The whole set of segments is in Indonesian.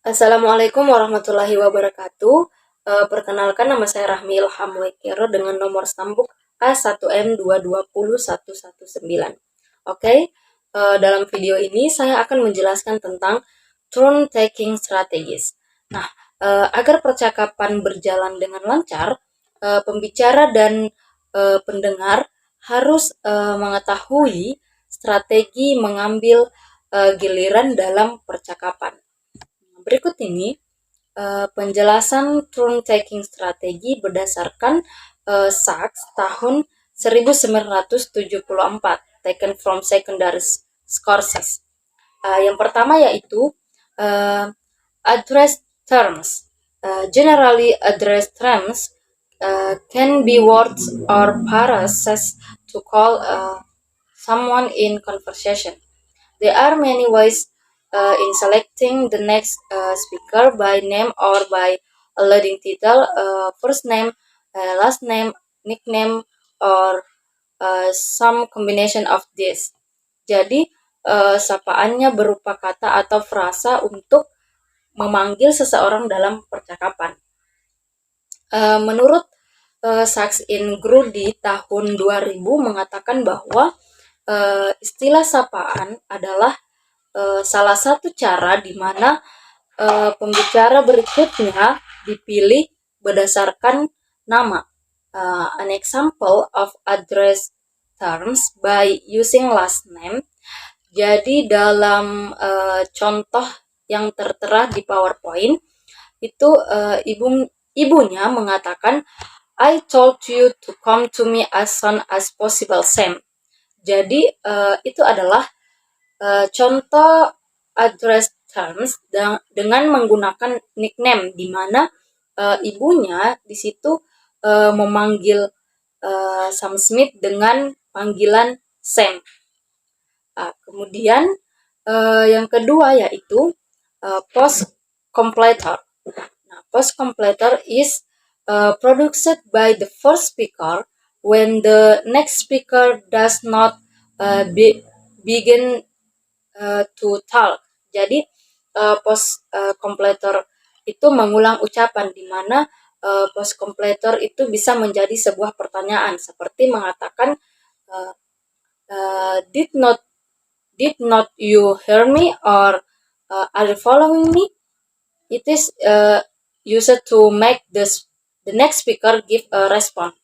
Assalamualaikum warahmatullahi wabarakatuh. Perkenalkan nama saya Rahmi Ilham Wekero dengan nomor sambuk A1M2201119. Oke, dalam video ini saya akan menjelaskan tentang turn taking strategies. Nah, agar percakapan berjalan dengan lancar, pembicara dan pendengar harus mengetahui strategi mengambil giliran dalam percakapan. Berikut ini penjelasan turn-taking strategi berdasarkan Sachs tahun 1974, taken from secondary sources. Yang pertama yaitu address terms. Generally, address terms can be words or phrases to call someone in conversation. There are many ways in selecting the next speaker by name or by alluding title, first name, last name, nickname, or some combination of this. Jadi, sapaannya berupa kata atau frasa untuk memanggil seseorang dalam percakapan. Menurut Sachs in Gru di tahun 2000 mengatakan bahwa istilah sapaan adalah salah satu cara di mana pembicara berikutnya dipilih berdasarkan nama. An example of address terms by using last name. Jadi dalam contoh yang tertera di PowerPoint itu ibunya mengatakan, I told you to come to me as soon as possible, Sam. Jadi itu adalah contoh address terms dengan menggunakan nickname, di mana ibunya di situ memanggil Sam Smith dengan panggilan Sam. Kemudian yang kedua yaitu post completer. Nah, post completer is produced by the first speaker when the next speaker does not begin to talk. Jadi post completer itu mengulang ucapan, di mana post completer itu bisa menjadi sebuah pertanyaan seperti mengatakan did not you hear me, or are you following me? It is used to make the next speaker give a response.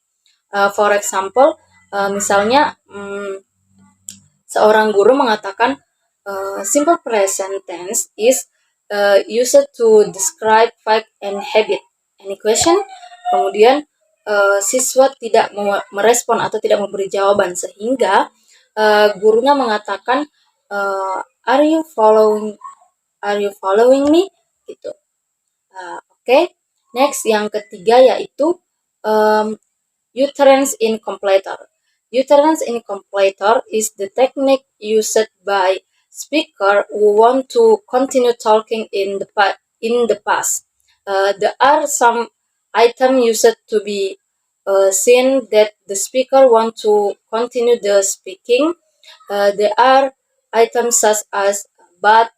For example, misalnya seorang guru mengatakan simple present tense is used to describe fact and habit. Any question? Kemudian siswa tidak merespon atau tidak memberi jawaban, sehingga gurunya mengatakan are you following me? Gitu. Oke. Next, yang ketiga yaitu utterance in completer. Utterance in completer is the technique used by speaker who want to continue talking in the past. There are some items used to be seen that the speaker want to continue the speaking. There are items such as but,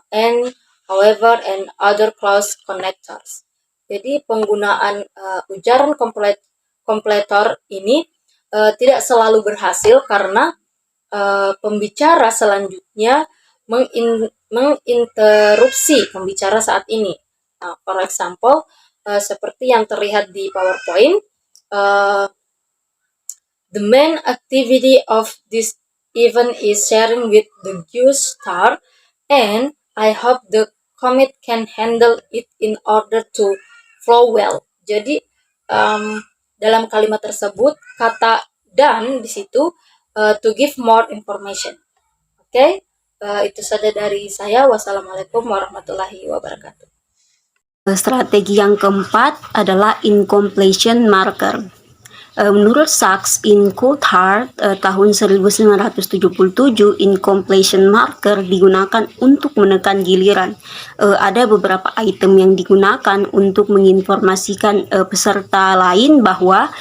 and, however, and other clause connectors. Jadi penggunaan ujaran completer ini tidak selalu berhasil karena pembicara selanjutnya menginterupsi pembicara saat ini. For example, seperti yang terlihat di PowerPoint, the main activity of this event is sharing with the guest star, and I hope the commit can handle it in order to flow well. Jadi dalam kalimat tersebut kata dan di situ to give more information. Oke, itu saja dari saya. Wassalamualaikum warahmatullahi wabarakatuh. Strategi yang keempat adalah incompletion marker. Menurut Sachs in Coulthard tahun 1977, incompletion marker digunakan untuk menekan giliran. Ada beberapa item yang digunakan untuk menginformasikan peserta lain bahwa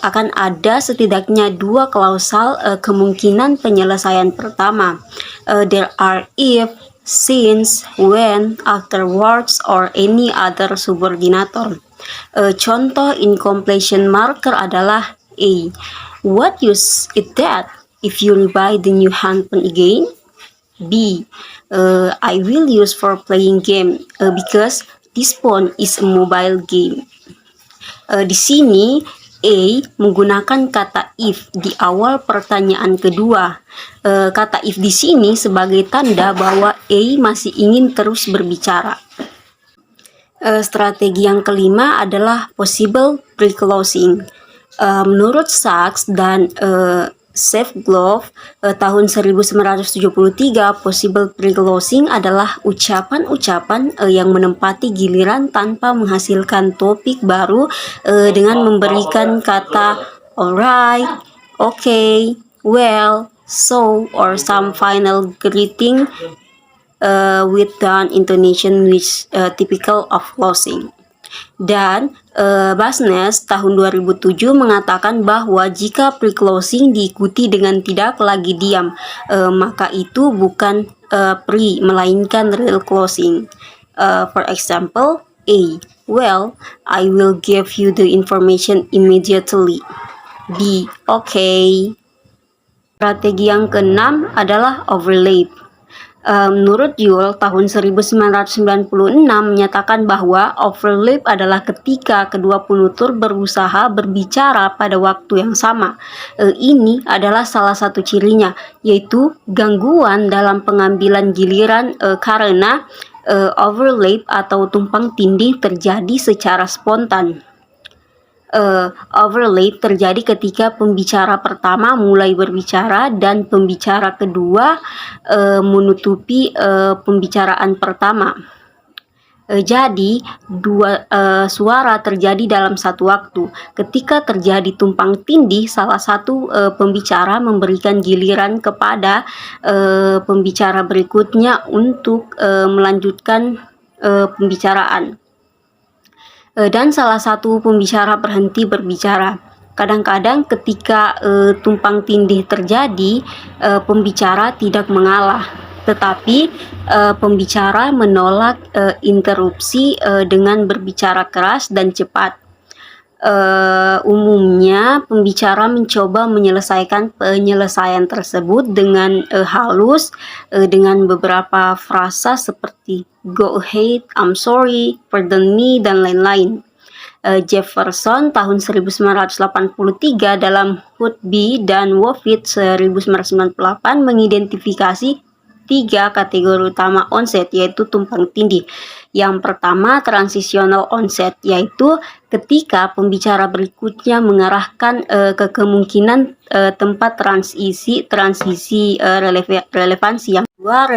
akan ada setidaknya 2 klausal kemungkinan penyelesaian pertama. There are if, since, when, afterwards, or any other subordinator. Contoh incompletion marker adalah A. What use is that if you buy the new handphone again? B. I will use for playing game because this phone is a mobile game. Di sini A menggunakan kata if di awal pertanyaan kedua. Kata if di sini sebagai tanda bahwa A masih ingin terus berbicara. Strategi yang kelima adalah possible pre-closing. Menurut Sachs dan Saveglove tahun 1973, possible pre-closing adalah ucapan-ucapan yang menempati giliran tanpa menghasilkan topik baru dengan memberikan kata alright, okay, well, so, or some final greeting with down intonation which typical of closing. Dan Basnes tahun 2007 mengatakan bahwa jika pre-closing diikuti dengan tidak lagi diam, maka itu bukan pre, melainkan real closing. For example, A. Well, I will give you the information immediately. B. Okay. Strategi yang keenam adalah overlap. Menurut Yule tahun 1996 menyatakan bahwa overlap adalah ketika kedua penutur berusaha berbicara pada waktu yang sama. Ini adalah salah satu cirinya, yaitu gangguan dalam pengambilan giliran karena overlap atau tumpang tindih terjadi secara spontan. Overlap terjadi ketika pembicara pertama mulai berbicara dan pembicara kedua menutupi pembicaraan pertama. Jadi dua suara terjadi dalam satu waktu. Ketika terjadi tumpang tindih, salah satu pembicara memberikan giliran kepada pembicara berikutnya untuk melanjutkan pembicaraan. Dan salah satu pembicara berhenti berbicara. Kadang-kadang ketika tumpang tindih terjadi, pembicara tidak mengalah, tetapi pembicara menolak interupsi dengan berbicara keras dan cepat. Umumnya pembicara mencoba menyelesaikan penyelesaian tersebut dengan halus dengan beberapa frasa seperti go ahead, I'm sorry, pardon me, dan lain-lain. Jefferson tahun 1983 dalam Hutby dan Woffitt 1998 mengidentifikasi 3 kategori utama onset, yaitu tumpang tindih. Yang pertama, transitional onset, yaitu ketika pembicara berikutnya mengarahkan ke kemungkinan tempat transisi relevansi. Yang kedua,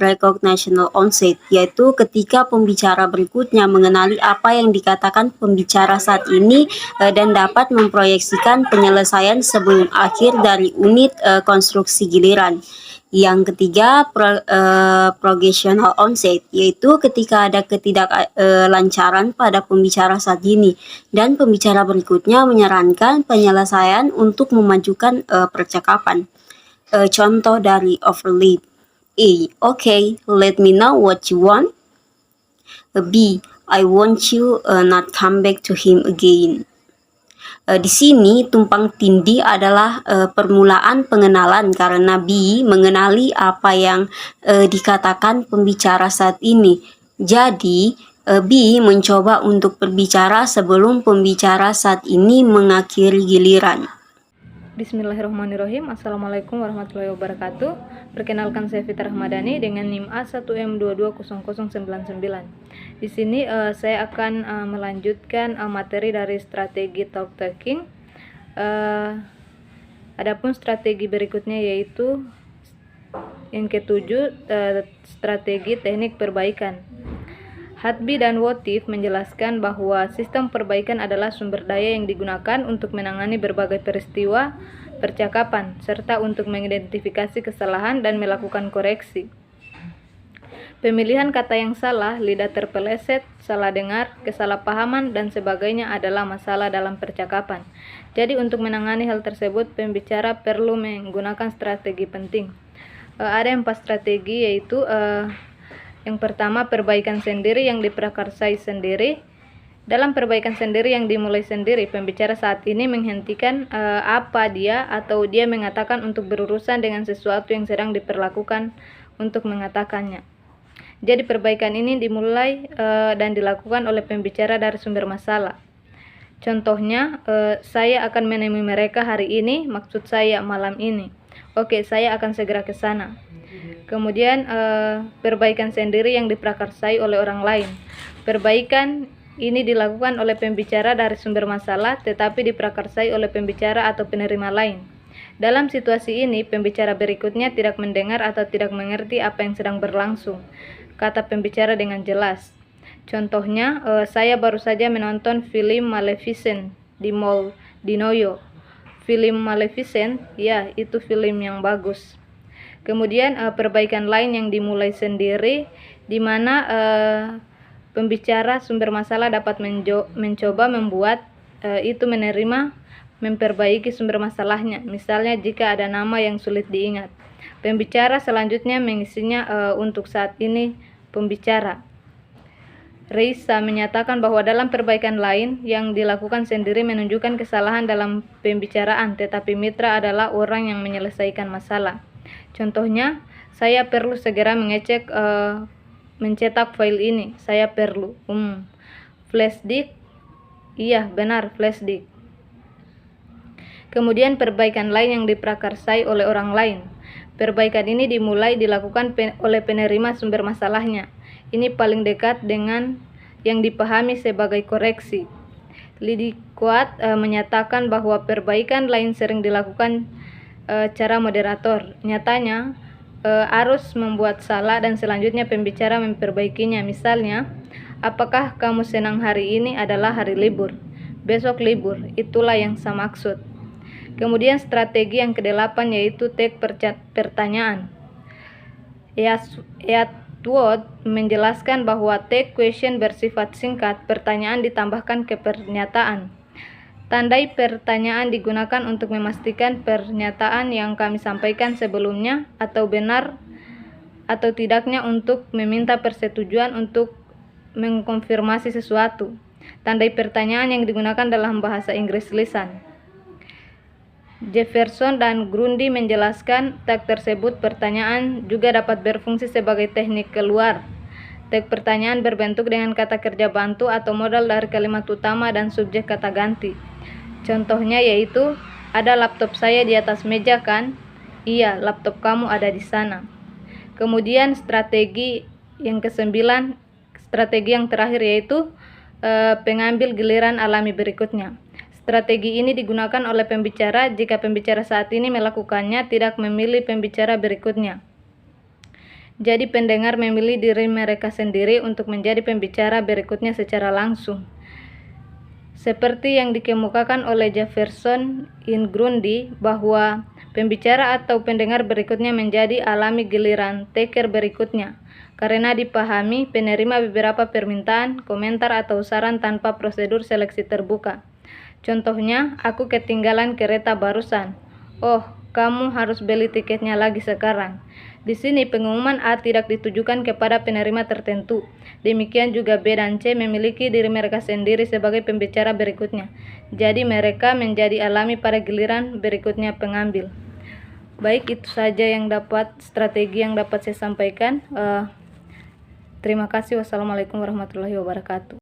recognitional onset, yaitu ketika pembicara berikutnya mengenali apa yang dikatakan pembicara saat ini dan dapat memproyeksikan penyelesaian sebelum akhir dari unit konstruksi giliran. Yang ketiga, progressional onset, yaitu ketika ada ketidaklancaran pada pembicara saat ini dan pembicara berikutnya menyarankan penyelesaian untuk memajukan percakapan. Contoh dari overlap: A. Okay, let me know what you want. B. I want you not come back to him again. Di sini tumpang tindih adalah permulaan pengenalan karena B mengenali apa yang dikatakan pembicara saat ini. Jadi B mencoba untuk berbicara sebelum pembicara saat ini mengakhiri giliran. Bismillahirrahmanirrahim. Assalamualaikum warahmatullahi wabarakatuh. Perkenalkan, saya Fitra Ahmadani dengan NIM A1M220099. Di sini saya akan melanjutkan materi dari strategi talk talking. Adapun strategi berikutnya yaitu yang ketujuh, strategi teknik perbaikan. Hutby dan Woffitt menjelaskan bahwa sistem perbaikan adalah sumber daya yang digunakan untuk menangani berbagai peristiwa percakapan, serta untuk mengidentifikasi kesalahan dan melakukan koreksi. Pemilihan kata yang salah, lidah terpeleset, salah dengar, kesalahpahaman, dan sebagainya adalah masalah dalam percakapan. Jadi untuk menangani hal tersebut, pembicara perlu menggunakan strategi penting. ada 4 strategi, yaitu yang pertama perbaikan sendiri yang diprakarsai sendiri. Dalam perbaikan sendiri yang dimulai sendiri, pembicara saat ini menghentikan apa dia atau dia mengatakan untuk berurusan dengan sesuatu yang sedang diperlakukan untuk mengatakannya. Jadi perbaikan ini dimulai dan dilakukan oleh pembicara dari sumber masalah. Contohnya, saya akan menemui mereka hari ini, maksud saya malam ini. Oke, saya akan segera ke sana. Kemudian perbaikan sendiri yang diprakarsai oleh orang lain. Perbaikan ini dilakukan oleh pembicara dari sumber masalah, tetapi diprakarsai oleh pembicara atau penerima lain. Dalam situasi ini, pembicara berikutnya tidak mendengar atau tidak mengerti apa yang sedang berlangsung, kata pembicara dengan jelas. Contohnya, saya baru saja menonton film Maleficent di Mall di Noyo. Film Maleficent, ya, itu film yang bagus. Kemudian perbaikan lain yang dimulai sendiri, di mana pembicara sumber masalah dapat mencoba membuat itu menerima, memperbaiki sumber masalahnya. Misalnya jika ada nama yang sulit diingat, pembicara selanjutnya mengisinya untuk saat ini pembicara. Reisa menyatakan bahwa dalam perbaikan lain yang dilakukan sendiri menunjukkan kesalahan dalam pembicaraan, tetapi mitra adalah orang yang menyelesaikan masalah. Contohnya, saya perlu segera mengecek mencetak file ini. Saya perlu flash disk. Iya, benar, flash disk. Kemudian perbaikan lain yang diprakarsai oleh orang lain. Perbaikan ini dimulai dilakukan oleh penerima sumber masalahnya. Ini paling dekat dengan yang dipahami sebagai koreksi. Lidiquat menyatakan bahwa perbaikan lain sering dilakukan cara moderator. Nyatanya, harus membuat salah dan selanjutnya pembicara memperbaikinya. Misalnya, apakah kamu senang hari ini adalah hari libur? Besok libur, itulah yang saya maksud. Kemudian strategi yang ke-8 yaitu tag pertanyaan. Eastwood menjelaskan bahwa tag question bersifat singkat, pertanyaan ditambahkan ke pernyataan. Tandai pertanyaan digunakan untuk memastikan pernyataan yang kami sampaikan sebelumnya atau benar atau tidaknya, untuk meminta persetujuan untuk mengkonfirmasi sesuatu. Tandai pertanyaan yang digunakan dalam bahasa Inggris lisan. Jefferson dan Grundy menjelaskan tag tersebut pertanyaan juga dapat berfungsi sebagai teknik keluar. Tag pertanyaan berbentuk dengan kata kerja bantu atau modal dari kalimat utama dan subjek kata ganti. Contohnya yaitu, ada laptop saya di atas meja kan? Iya, laptop kamu ada di sana. Kemudian strategi yang ke-9, strategi yang terakhir yaitu pengambil giliran alami berikutnya. Strategi ini digunakan oleh pembicara jika pembicara saat ini melakukannya tidak memilih pembicara berikutnya. Jadi pendengar memilih diri mereka sendiri untuk menjadi pembicara berikutnya secara langsung. Seperti yang dikemukakan oleh Jefferson in Grundy, bahwa pembicara atau pendengar berikutnya menjadi alami giliran taker berikutnya, karena dipahami penerima beberapa permintaan, komentar atau saran tanpa prosedur seleksi terbuka. Contohnya, aku ketinggalan kereta barusan. Oh, kamu harus beli tiketnya lagi sekarang. Di sini pengumuman A tidak ditujukan kepada penerima tertentu. Demikian juga B dan C memiliki diri mereka sendiri sebagai pembicara berikutnya. Jadi mereka menjadi alami pada giliran berikutnya pengambil. Baik, itu saja yang strategi yang dapat saya sampaikan. Terima kasih. Wassalamualaikum warahmatullahi wabarakatuh.